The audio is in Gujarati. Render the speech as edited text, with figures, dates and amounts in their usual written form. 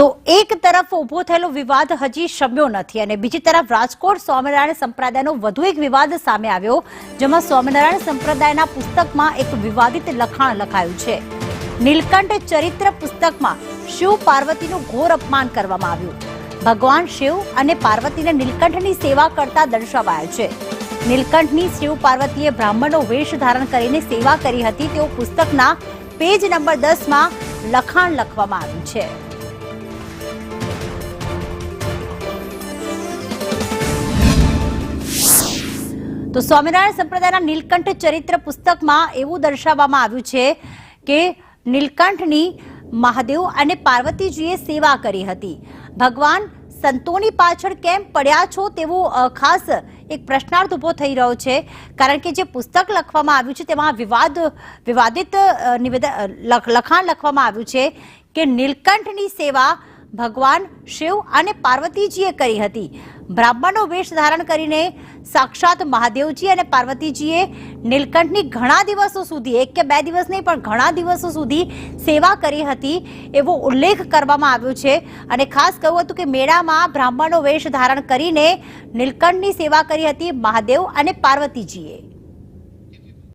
તો એક તરફ ઊભો થયેલો વિવાદ હજી શમ્યો નથી અને બીજી તરફ રાજકોટ સ્વામિનારાયણ સંપ્રદાયનો વધુ એક વિવાદ સામે આવ્યો, જેમાં સ્વામિનારાયણ સંપ્રદાયના પુસ્તકમાં એક વિવાદિત લખાણ લખાયું છે। નીલકંઠ ચરિત્ર પુસ્તકમાં શિવ પાર્વતીનું ઘોર અપમાન કરવામાં આવ્યું। ભગવાન શિવ અને પાર્વતીને નીલકંઠની સેવા કરતા દર્શાવાયા છે। નીલકંઠની શિવ પાર્વતીએ બ્રાહ્મણનો વેશ ધારણ કરીને સેવા કરી હતી તેવું પુસ્તકના પેજ નંબર 10 માં લખાણ લખવામાં આવ્યું છે। તો સ્વામિનારાયણ સંપ્રદાયના નીલકંઠ ચરિત્ર પુસ્તકમાં એવું દર્શાવવામાં આવ્યું છે કે નીલકંઠની મહાદેવ અને પાર્વતીજીએ સેવા કરી હતી। ભગવાન સંતોની પાછળ કેમ પડ્યા છો તેવો ખાસ એક પ્રશ્નાર્થ ઉભો થઈ રહ્યો છે, કારણ કે જે પુસ્તક લખવામાં આવ્યું છે તેમાં વિવાદિત લખાણ લખવામાં આવ્યું છે કે નીલકંઠની સેવા ભગવાન શિવ અને પાર્વતીજીએ કરી હતી। બ્રાહ્મણનો વેશ ધારણ કરીને સાક્ષાત મહાદેવજી અને પાર્વતીજીએ નીલકંઠની ઘણા દિવસો સુધી, એક કે બે દિવસ નહીં પણ ઘણા દિવસો સુધી સેવા કરી હતી એવો ઉલ્લેખ કરવામાં આવ્યો છે। અને ખાસ કહ્યું હતું કે મેળામાં બ્રાહ્મણનો વેશ ધારણ કરીને નીલકંઠની સેવા કરી હતી મહાદેવ અને પાર્વતીજીએ।